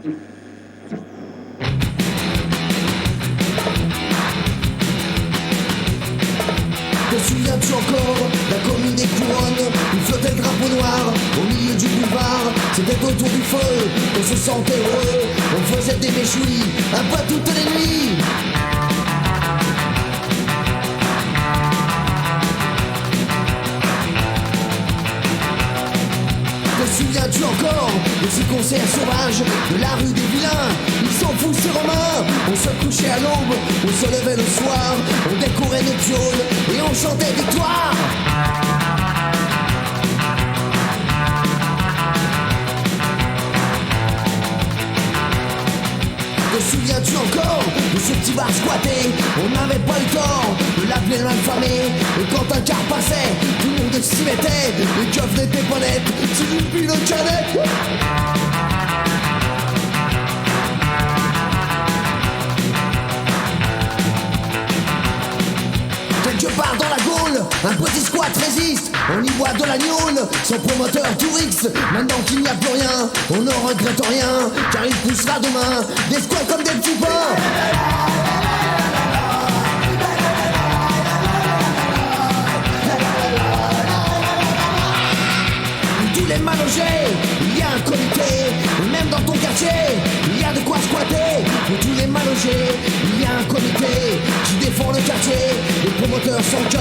Te souviens-tu encore la commune des couronnes où flottait le drapeau noir au milieu du boulevard? C'était autour du feu, on se sentait heureux, on faisait des méchouilles un peu toutes les nuits. Te souviens-tu encore de ces concerts sauvages de la rue des vilains? Ils s'en foutent ces romains. On se couchait à l'aube, on se levait le soir, on décorait nos pioles et on chantait victoire. Te souviens-tu encore de ce petit bar squatté? On n'avait pas le temps de l'appeler l'infamé. Et quand un car passait, tout le monde s'y mettait. Les keufs n'étaient pas nettes, c'est une pile de canettes. Quelque part dans la Gaule, un petit squat résiste. On y boit de la gnôle, sans promoteur touriste. Maintenant qu'il n'y a plus rien, on n'en regrette rien, car il poussera demain des squats comme des petits pains. Tous les mal logés, il y a un comité. Et même dans ton quartier, il y a de quoi squatter. Pour tous les mal logés, il y a un comité qui défend le quartier. Les promoteurs sans cœur.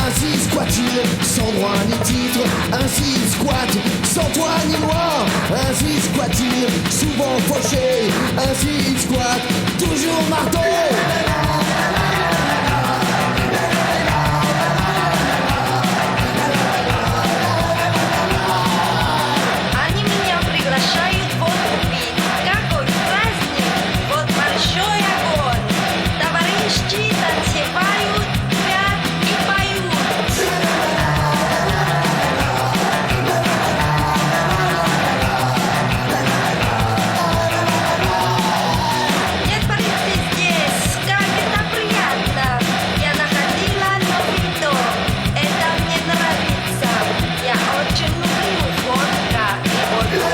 Ainsi squat-il, sans droit ni titre. Ainsi squat, sans toi ni moi. Ainsi squat-il, souvent fauché. Ainsi squat, toujours marteau. Они меня приглашают в отпуск. Какой праздник! Вот большой огонь. Товарищи танцевают, пят и поют. Нет, парни, здесь, как это приятно. Я находила новый дом. Это мне нравится. Я очень люблю водка и водку.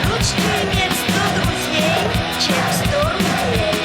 Лучше иметь 100 друзей, чем 100 рублей.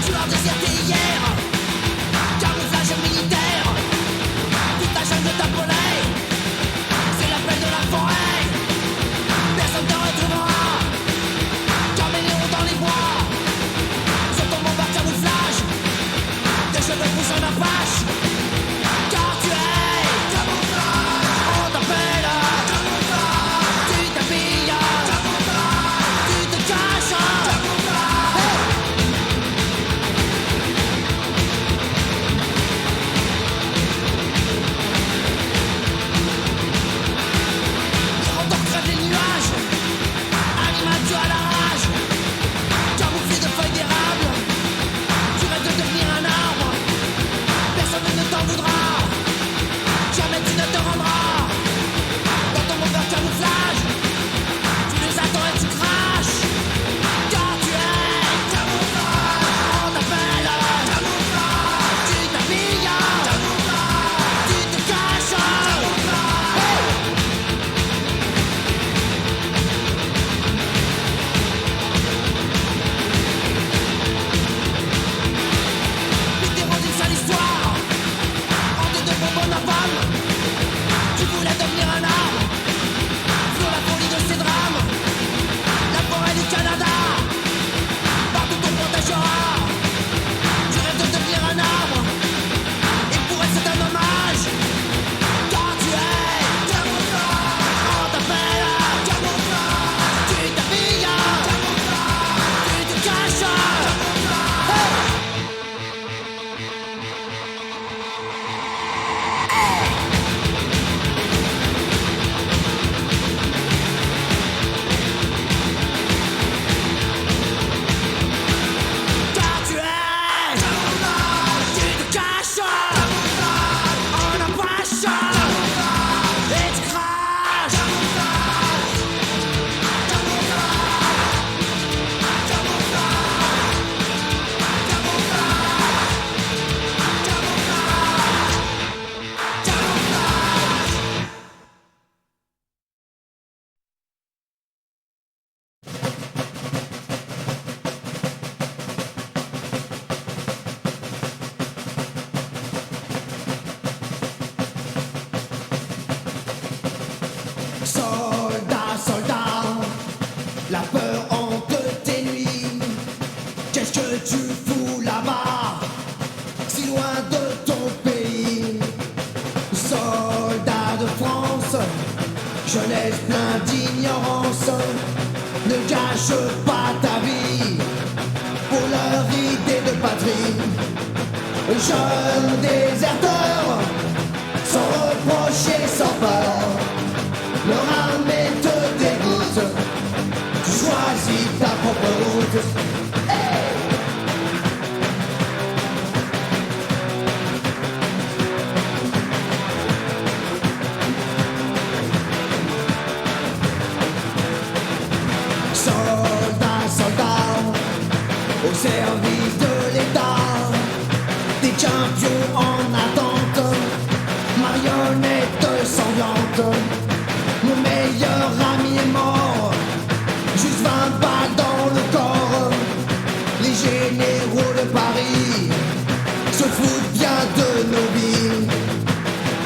Tu as déserté hier, camouflage militaire. Toute la jungle t'appelait, c'est l'appel de la forêt. Personne te retrouvera, caméléon dans les bois. Sur ton bombard camouflage, tes cheveux poussent en apache. Car tu es camouflage, on t'appelle camouflage. Tu t'habilles camouflage, tu te caches camouflage. Hirondelle crève les nuages, animal tu as la rage. Camouflé de feuilles d'érable, tu rêves de devenir un arbre. Personne ne t'en voudra, jamais tu ne te rendras. Dans ton moteur camouflage, tu les attends et tu craches. Car tu es camouflage, on t'appelle camouflage. Tu t'habilles camouflage, tu te caches camouflage. Mitterrand dit ça l'histoire, en deux de bonbonnes à palme. Soldats de France, jeunesse plein d'ignorance, ne gâche pas ta vie pour leur idée de patrie. Jeunes déserteurs, sans reprocher, sans peur, leur armée te dégoûte, tu choisis ta propre route. Au service de l'État, des champions en attente, marionnettes sanglantes. Mon meilleur ami est mort, juste 20 balles dans le corps. Les généraux de Paris se foutent bien de nos vies.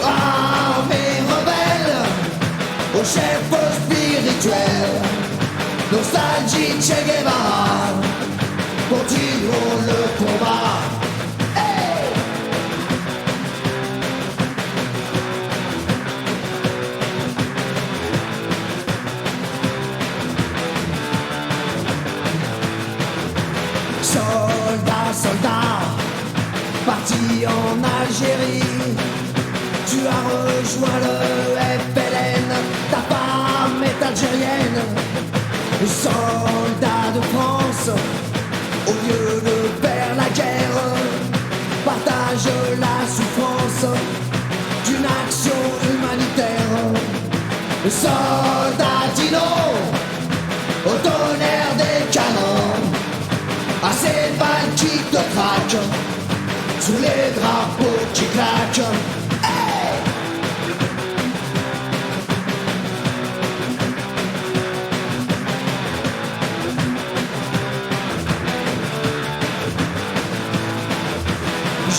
Armée rebelle, au chef spirituel, nostalgie Che Guevara, continuons le combat. Hey! Soldats, soldats, partis en Algérie, tu as rejoint le FLN, ta femme est algérienne. Soldats de France, au lieu de faire la guerre, partage la souffrance d'une action humanitaire. Soldats Dino, au tonnerre des canons, à ces balles qui te traquent, sous les drapeaux qui claquent. Hey!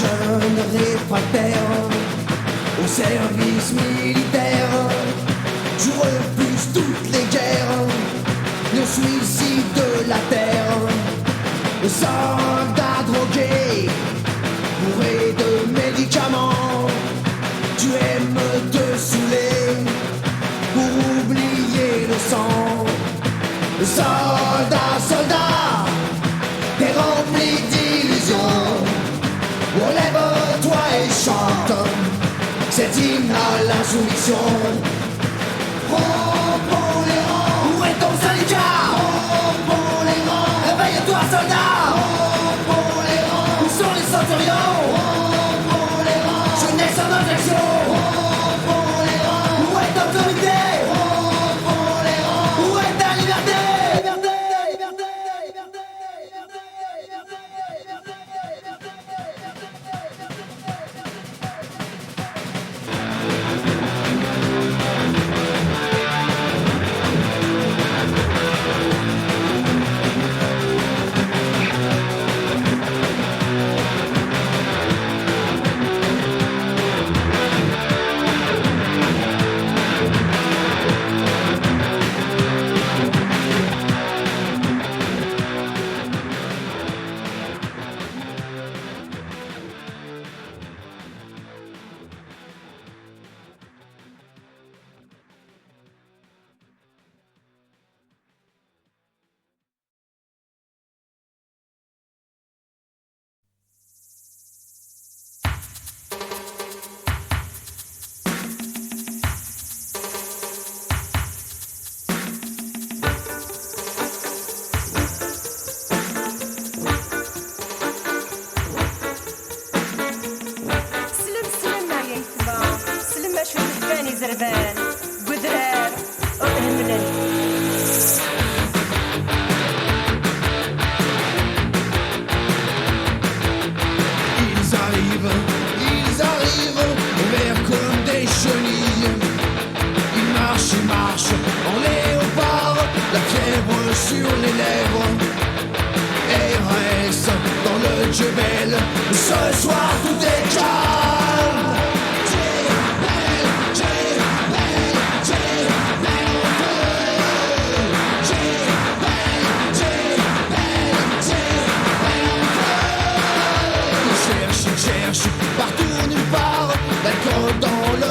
Jeune réfractaire au service militaire, je refuse toutes les guerres, le suicide de la terre. Soldats drogués, bourrés de médicaments, tu aimes te saouler pour oublier le sang. Soldats, soldats, t'es rempli d'illusions. Relève-toi et chante cet hymne à l'insoumission. Romps pour les rangs, où est ton syndicat? Romps pour les rangs, réveille-toi soldat. Romps pour les rangs, où sont les centurions? Romps pour les rangs, jeunesse en objection. Romps pour les rangs, où est l'autorité? Romps pour les rangs, où est ta liberté? زربان قدران وإهملن Ils arrivent, verts comme des chenilles. Ils marchent en léopard, la fièvre sur les lèvres. RS dans le Djebel, ce soir tout est calme. Cherche partout nulle part, l'alcool dans le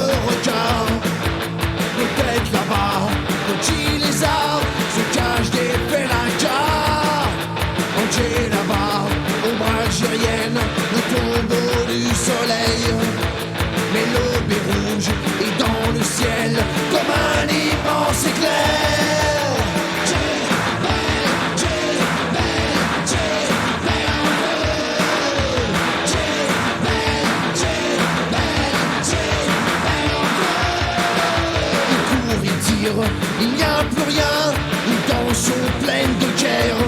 plus rien, une tension pleine de guerre.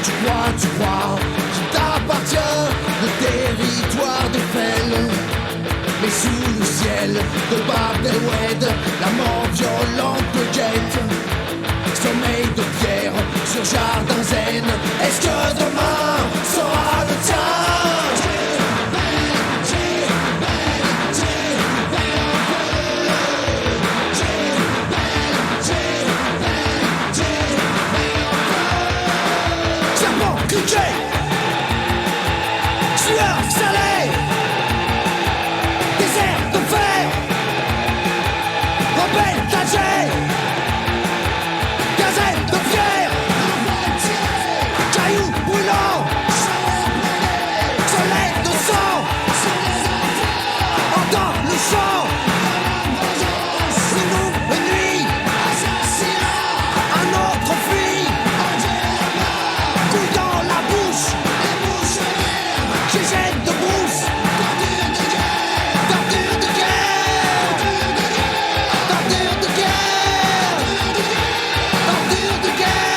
Tu crois qu'il t'appartient le territoire de Fell. Mais sous le ciel de Babelwed, la mort violente te guette. Sommeil de pierre sur jardin zen. Est-ce que demain sera le tien? Serpent cliqué, sueur salée, désert de fer, rebelle tâché, gazelle de pierre, cailloux brûlants, soleil de sang, entends le chant, une nuit, un autre fuit, couille dans la bouche, gégène de brousse, verdure de guerre, verdure de guerre, verdure de guerre, verdure de guerre,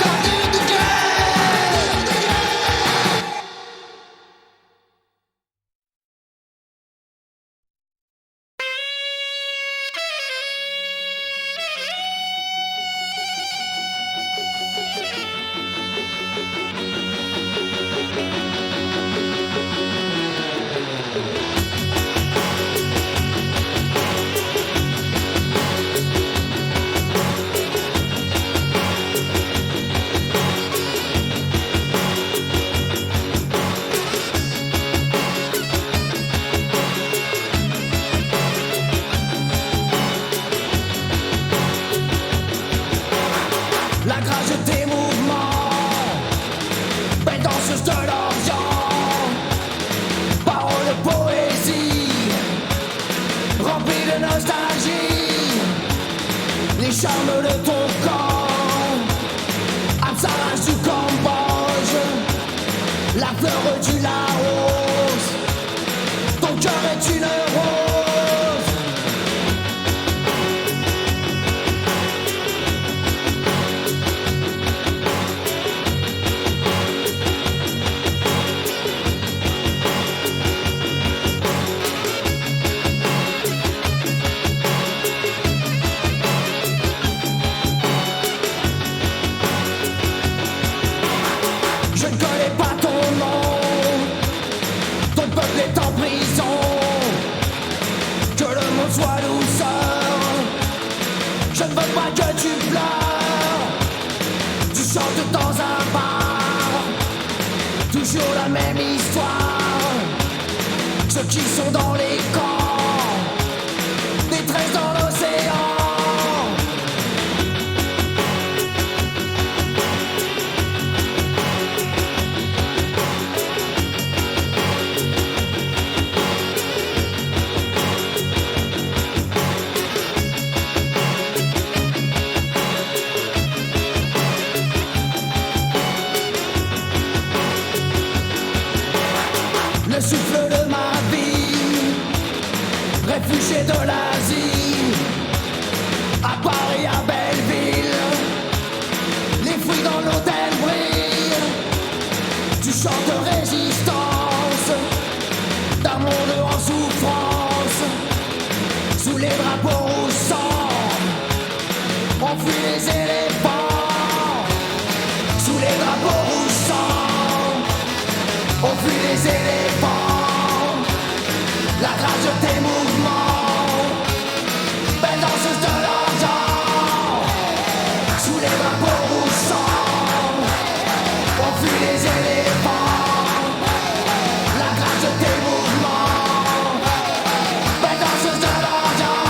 verdure de guerre. La grâce de tes mouvements, belle danseuse de l'Orient, paroles de poésie, remplies de nostalgie, les charmes de ton corps, Apsarage du Cambodge, la fleur du Laos, ton cœur est une rose. Je ne connais pas ton nom, ton peuple est en prison. Que le monde soit douceur, je ne veux pas que tu pleures. Tu chantes dans un bar, toujours la même histoire. Ceux qui sont dans les camps, détresse dans l'océan. Le souffle de ma vie, réfugié de l'Asie, à Paris, à Belleville, les fruits dans l'hôtel brillent. Tu chantes résistance d'un monde en souffrance, sous les drapeaux au sang, on fuit les éléphants, sous les drapeaux au sang, on fuit les éléphants. La grâce de tes mouvements, belle danseuse de l'argent, sous les drapeaux roussants, on fuit les éléphants. La grâce de tes mouvements, belle danseuse de l'argent.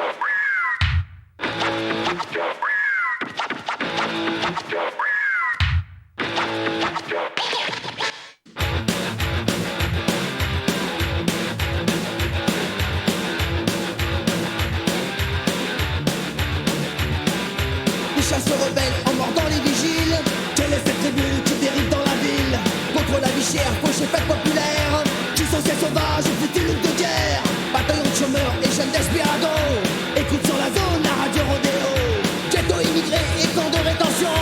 Les chasseurs rebelles en mordant les vigiles. Quelle est cette tribu qui dérive dans la ville? Contre la vie chère, fauche et fête populaire, qui sont ces sauvages au petit look de guerre. Bataillon de chômeurs et jeunes desperados. Écoute sur la zone, la radio rodéo. Ghetto immigré et camp de rétention.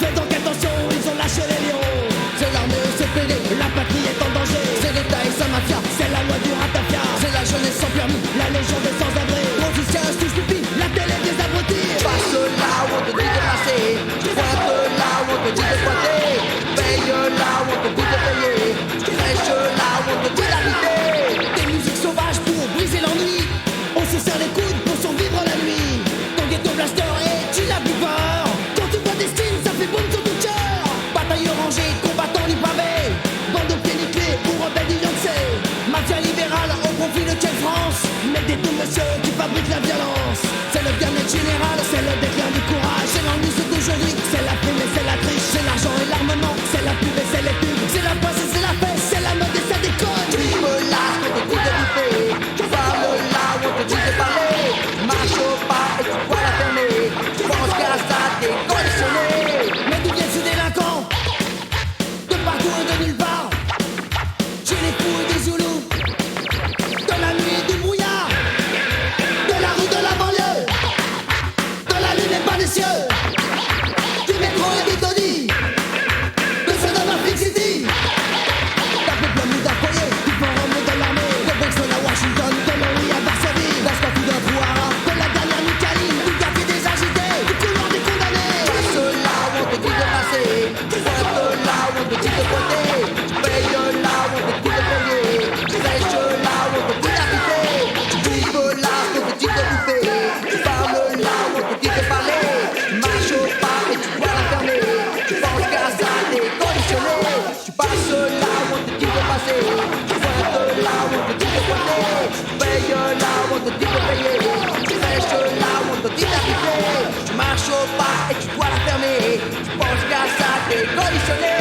Fais donc attention, ils ont lâché les lions. C'est l'armée au CPD, la patrie est en danger. C'est l'État et sa mafia, c'est la loi du ratafia. C'est la jeunesse sans permis, la légion des sans-abri. Musiciens, tous stupide, la télé des abrutis. Passe là où on te dit de passer, pointe là où on te dit de pointer, paye là où on te dit de payer, crèche là où on te dit d'habiter. Des musiques sauvages pour briser l'ennui, on se serre les coudes pour survivre la nuit. Ton ghetto blaster et tu n'as plus peur. Quand tu vois des skins, ça fait boum sur ton cœur. Batailleur rangé, combattant du pavé, bande de pieds nickelés ou rebelles du Yangtze. Mafia libérale au profit de quelle France? Mais des doux messieurs qui fabriquent la violence. C'est le bien-être général, c'est le déclin du courage. C'est l'ennui d'aujourd'hui, c'est la prime et c'est la triche. C'est l'argent et l'armement, c'est la pub et c'est les pubs. C'est la poisse et c'est la fesse, c'est la mode et ça déconne. Tu me lâches quand on te dit de bouffer, tu parles là où on te dit de parler. Marche au pas et tu dois la fermer. Tu penses qu'à ça t'es conditionné. Mais d'où viennent ces délinquants? De partout et de nulle part. Chez les fous et des zoulous, de la nuit et du brouillard, de la rue de la banlieue, de la lune et pas des cieux, du métro et des taudis, de ceux de Mafia City. D'un peuple mis d'un foyer, du forum de l'armée, de Brixton à Washington, de Londres à Varsovie, d'un statut d'un Trouara, de la dernière Micaline, du quartier des agités, du couloir des condamnés. Passe là où on te dit de passer, pointe là où on te dit de pointer, paye là où on te dit de payer, crèche là où on te dit d'habiter, tu vives là où on te dit de bouffer, tu parles là où on te dit de parler, marche au pas et tu dois la fermer, tu penses qu'à ça t'es conditionné, tu passes là où on te dit de passer, tu pointes là où on te dit de pointer, paye là où on te dit de payer, crèche là où on te dit d'habiter, tu marches au pas et tu dois la fermer, tu penses qu'à ça t'es conditionné.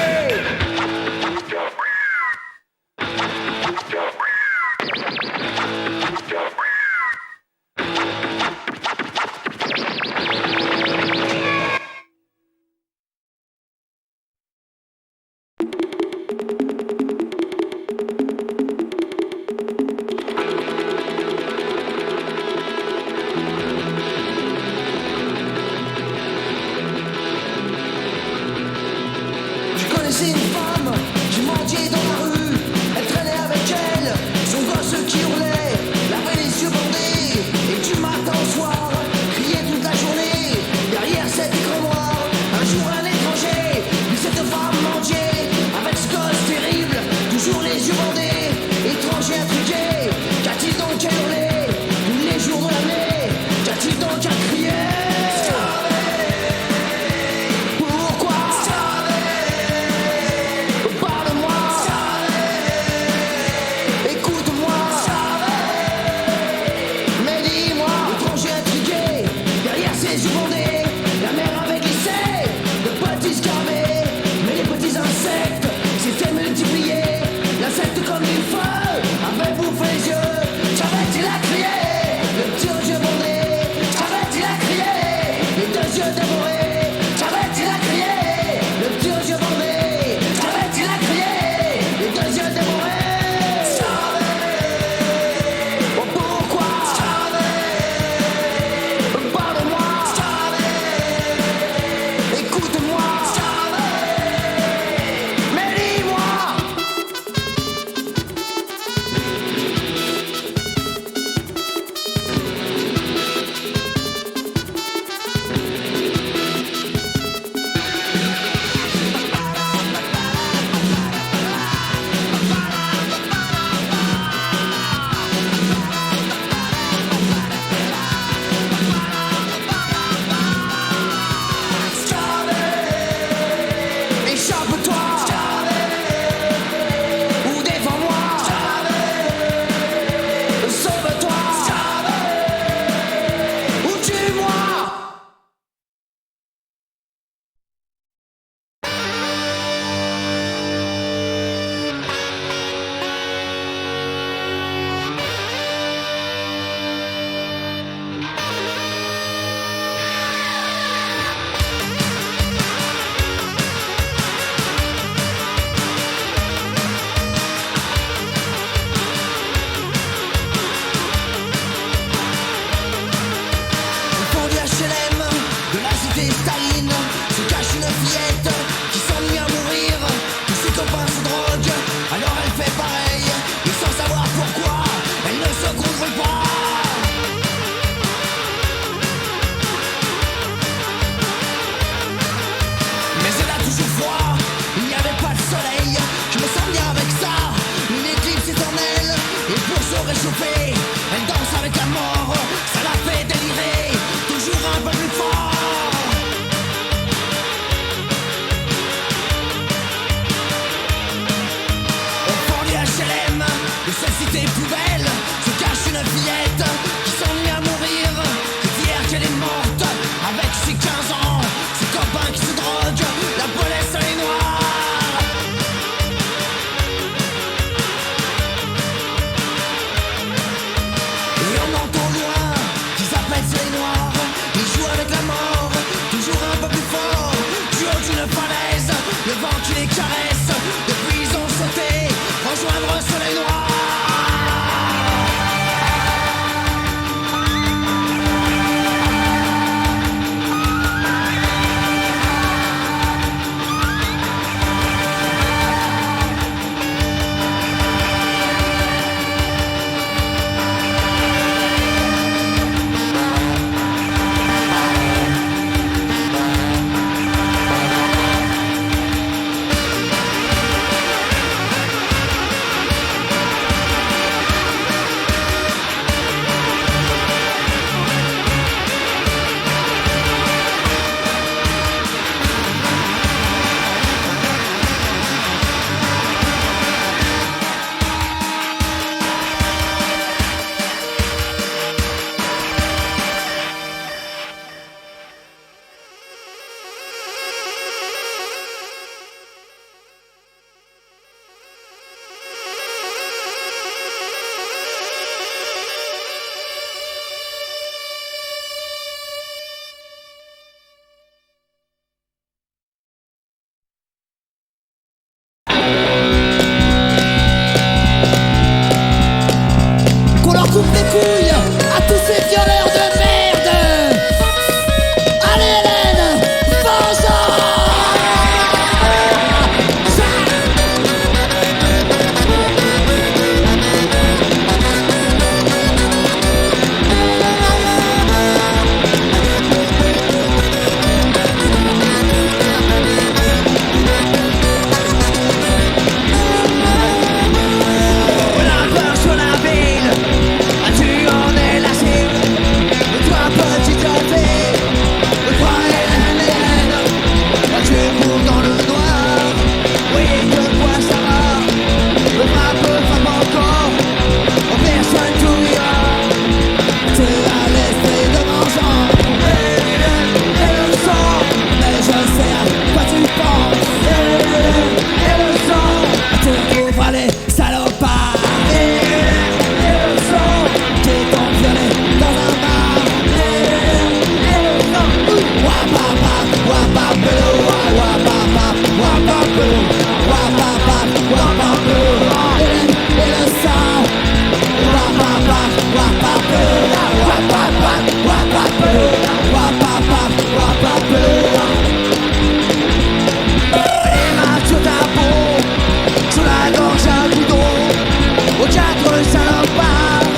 quatre salopards,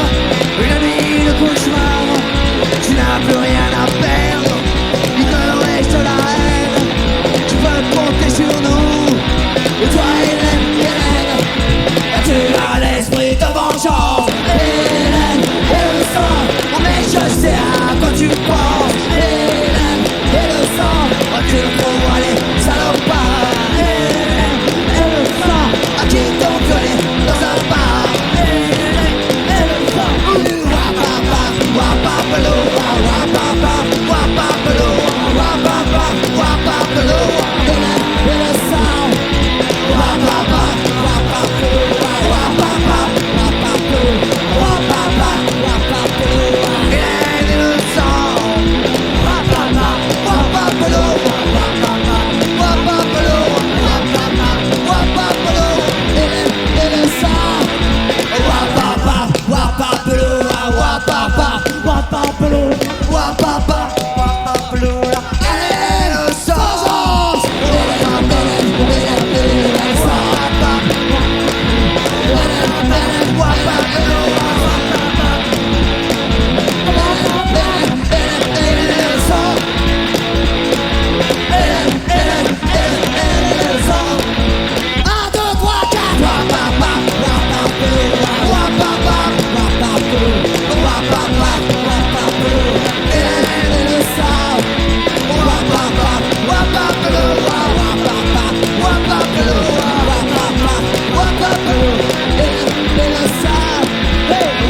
une nuit de cauchemar. Tu n'as plus rien à perdre, il te reste la haine. Tu peux compter sur nous, et toi Hélène, tu as l'esprit de vengeance. Hélène, et le sang, oh mais je sais à quoi tu penses. Hélène, et le sang, oh tu le trouves les salopards. Hélène, et le sang, à qui t'ont violé dans un bar. Hélène, et le sang, wapapa, wapapelo, wapapa, wapapelo, wapapa, wapapelo. Hélène, et le sang, wapapa, wapapelo, wapapa, wapapelo, wapapa, wapapelo. Hélène, et le sang, wapapa, wapapelo, wapapa, wapapelo, wapapa, wapapelo. Hélène, et le sang, wapapa, wapapelo, wapapa, wapapelo, wapapa, wapapelo. Hélène, le sang, Hélène, Hélène, le sang, Hélène, wapapelo, wapapa, Hélène, le sang, Hélène, le sang. 1, 2, 3, 4. Wapapa, wapapelo, wapapa, wapapelo, wapapa, wapapelo. Hélène, le sang, wapapa, wapapelo, wapapa, wapapelo, wapapa, wapapelo. Hélène, le sang,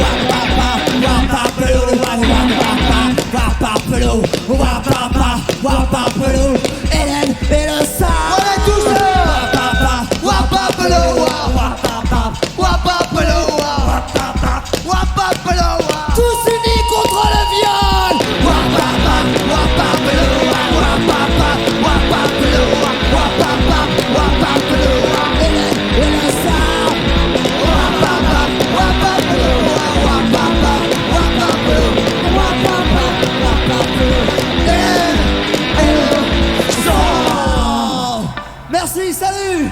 wapapa, wapapelo, wapapa, wapapelo, wapapa, wapapelo. Hélène, le sang. On est tous là. Wapapa, wapapelo, wapapa, wapapelo, wapapa, wapapelo. Tous unis contre le viol. Wapapa, wapapelo, wapapa, wapapelo, wapapa, wapapelo. Hélène, le sang. Wapapa, wapapelo, wapapa, wapapelo, wapapa, wapapelo. Hélène, le sang. Merci, salut.